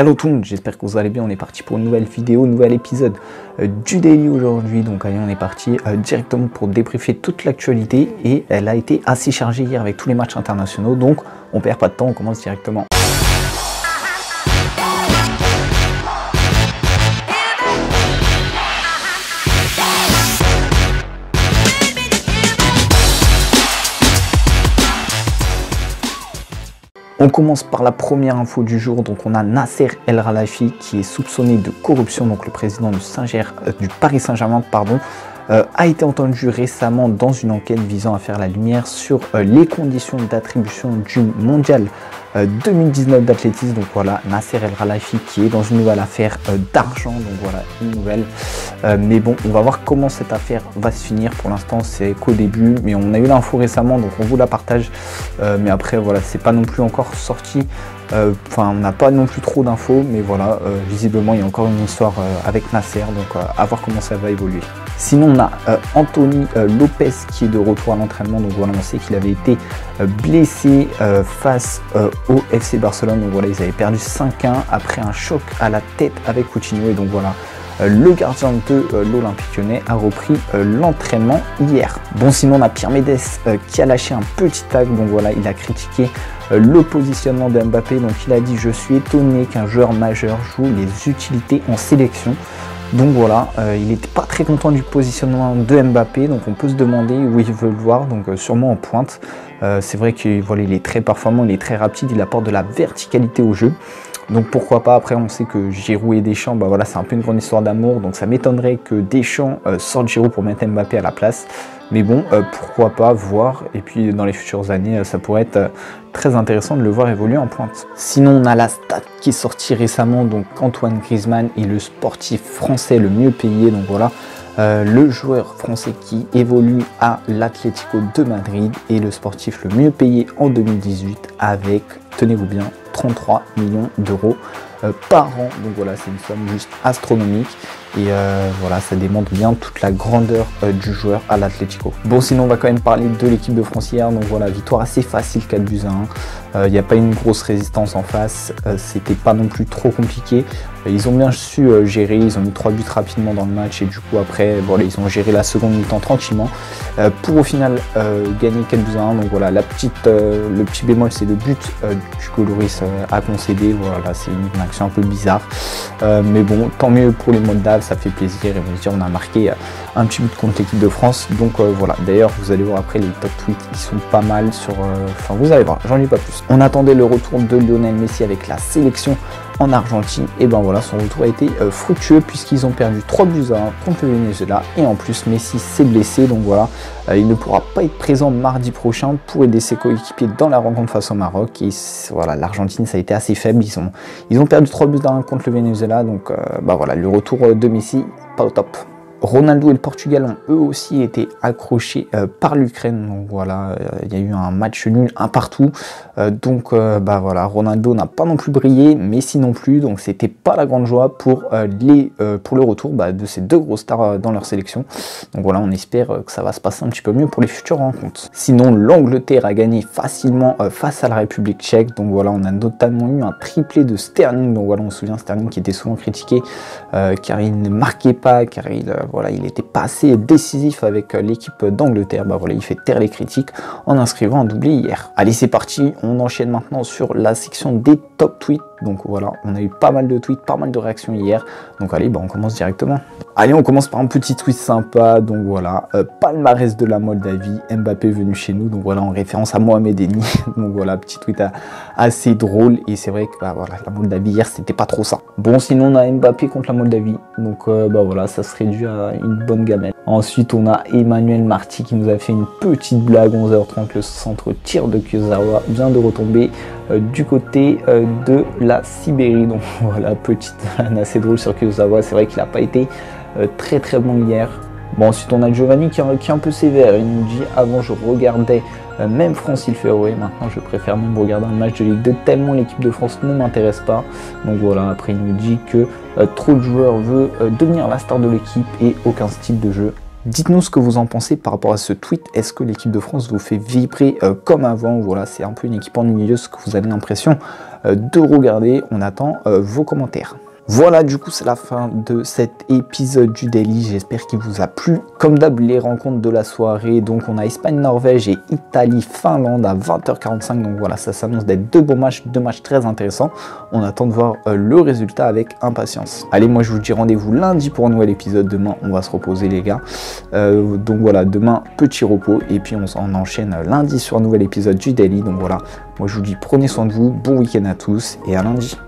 Hello tout le monde, j'espère que vous allez bien. On est parti pour une nouvelle vidéo, nouvel épisode du Daily aujourd'hui. Donc allez, on est parti directement pour débriefer toute l'actualité et elle a été assez chargée hier avec tous les matchs internationaux. Donc on perd pas de temps, on commence directement. On commence par la première info du jour. Donc on a Nasser El Khelaifi qui est soupçonné de corruption. Donc le président du Paris Saint-Germain, a été entendu récemment dans une enquête visant à faire la lumière sur les conditions d'attribution du mondial 2019 d'athlétisme. Donc voilà, Nasser El Khelaifi qui est dans une nouvelle affaire d'argent. Donc voilà, une nouvelle. Mais bon, on va voir comment cette affaire va se finir. Pour l'instant, c'est qu'au début. Mais on a eu l'info récemment, donc on vous la partage. Mais après, voilà, c'est pas non plus encore sorti. Enfin, on n'a pas non plus trop d'infos. Mais voilà, visiblement, il y a encore une histoire avec Nasser. Donc à voir comment ça va évoluer. Sinon, on a Anthony Lopez qui est de retour à l'entraînement. Donc voilà, on sait qu'il avait été blessé face au FC Barcelone. Donc voilà, ils avaient perdu 5-1 après un choc à la tête avec Coutinho. Et donc voilà, le gardien de l'Olympique Lyonnais a repris l'entraînement hier. Bon, sinon on a Pierre Médès qui a lâché un petit tag. Donc voilà, il a critiqué le positionnement de Mbappé. Donc il a dit: je suis étonné qu'un joueur majeur joue les utilités en sélection. Donc voilà, il n'était pas très content du positionnement de Mbappé, donc on peut se demander où il veut le voir, donc sûrement en pointe. C'est vrai qu'il voilà, il est très performant, il est très rapide, il apporte de la verticalité au jeu. Donc pourquoi pas. Après on sait que Giroud et Deschamps, bah voilà, c'est un peu une grande histoire d'amour, donc ça m'étonnerait que Deschamps sorte Giroud pour mettre Mbappé à la place. Mais bon, pourquoi pas voir, et puis dans les futures années, ça pourrait être très intéressant de le voir évoluer en pointe. Sinon, on a la stat qui est sortie récemment, donc Antoine Griezmann est le sportif français le mieux payé. Donc voilà, le joueur français qui évolue à l'Atlético de Madrid est le sportif le mieux payé en 2018 avec, tenez-vous bien, 33 millions d'euros par an. Donc voilà, c'est une somme juste astronomique. Et voilà, ça démontre bien toute la grandeur du joueur à l'Atlético. Bon, sinon on va quand même parler de l'équipe de France hier. Donc voilà, victoire assez facile, 4-1. Il n'y a pas une grosse résistance en face. C'était pas non plus trop compliqué. Ils ont bien su gérer, ils ont mis 3 buts rapidement dans le match. Et du coup après, voilà, ils ont géré la seconde mi-temps tranquillement. Pour au final gagner 4-1. Donc voilà, le petit bémol, c'est le but que Lloris a concédé. Voilà, c'est une action un peu bizarre. Mais bon, tant mieux pour les Moldaves. Ça fait plaisir et on va se dire on a marqué un petit but contre l'équipe de France. Donc voilà, d'ailleurs vous allez voir après les top tweets, ils sont pas mal sur enfin vous allez voir, j'en dis pas plus. On attendait le retour de Lionel Messi avec la sélection en Argentine, et ben voilà, son retour a été fructueux puisqu'ils ont perdu 3-1 contre le Venezuela et en plus Messi s'est blessé. Donc voilà, il ne pourra pas être présent mardi prochain pour aider ses coéquipiers dans la rencontre face au Maroc. Et voilà, l'Argentine, ça a été assez faible, ils ont perdu 3-1 contre le Venezuela. Donc bah voilà, le retour de Messi, pas au top. Ronaldo et le Portugal ont eux aussi été accrochés par l'Ukraine. Donc voilà, il y a eu un match nul, un partout. Donc bah voilà, Ronaldo n'a pas non plus brillé, Messi non plus. Donc c'était pas la grande joie pour le retour de ces deux grosses stars dans leur sélection. Donc voilà, on espère que ça va se passer un petit peu mieux pour les futures rencontres. Sinon, l'Angleterre a gagné facilement face à la République tchèque. Donc voilà, on a notamment eu un triplé de Sterling. Donc voilà, on se souvient Sterling qui était souvent critiqué car il ne marquait pas, car voilà, il n'était pas assez décisif avec l'équipe d'Angleterre. Bah voilà, il fait taire les critiques en inscrivant un doublé hier. Allez, c'est parti, on enchaîne maintenant sur la section des top tweets. Donc voilà, on a eu pas mal de tweets, pas mal de réactions hier. Donc allez, on commence directement. Allez, on commence par un petit tweet sympa. Donc voilà, palmarès de la Moldavie, Mbappé venu chez nous. Donc voilà, en référence à Mohamed Eni. Donc voilà, petit tweet assez drôle. Et c'est vrai que voilà, la Moldavie hier, c'était pas trop ça. Bon, sinon on a Mbappé contre la Moldavie. Donc voilà, ça se réduit à une bonne gamelle. Ensuite, on a Emmanuel Marty qui nous a fait une petite blague. 11h30, le centre tir de Kurzawa vient de retomber du côté de la Sibérie. Donc voilà, petite vanne assez drôle sur Kurzawa. C'est vrai qu'il n'a pas été très bon hier. Bon, ensuite on a Giovanni qui est un peu sévère. Il nous dit: avant je regardais même France il fait ouais, maintenant je préfère même regarder un match de Ligue 2 tellement l'équipe de France ne m'intéresse pas. Donc voilà, après il nous dit que trop de joueurs veulent devenir la star de l'équipe et aucun style de jeu Dites-nous ce que vous en pensez par rapport à ce tweet. Est-ce que l'équipe de France vous fait vibrer comme avant? Voilà, c'est un peu une équipe ennuyeuse que vous avez l'impression de regarder. On attend vos commentaires. Voilà, du coup c'est la fin de cet épisode du Daily, j'espère qu'il vous a plu. Comme d'hab, les rencontres de la soirée, donc on a Espagne-Norvège et Italie-Finlande à 20h45, donc voilà, ça s'annonce d'être deux matchs très intéressants. On attend de voir le résultat avec impatience. Allez, moi je vous dis rendez-vous lundi pour un nouvel épisode, demain on va se reposer les gars. Donc voilà, demain petit repos et puis on enchaîne lundi sur un nouvel épisode du Daily, donc voilà, moi je vous dis prenez soin de vous, bon week-end à tous et à lundi.